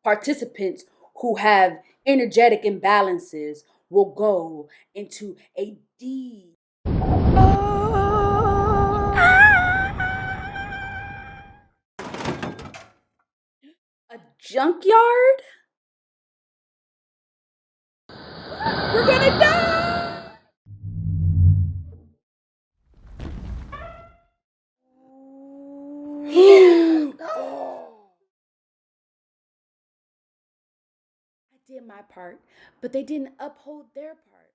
Participants who have energetic imbalances will go into a deep a junkyard. We're gonna die. I did my part, but they didn't uphold their part.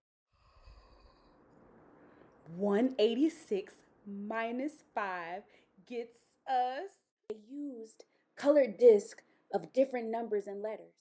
186 minus 5 gets us. They used colored discs of different numbers and letters.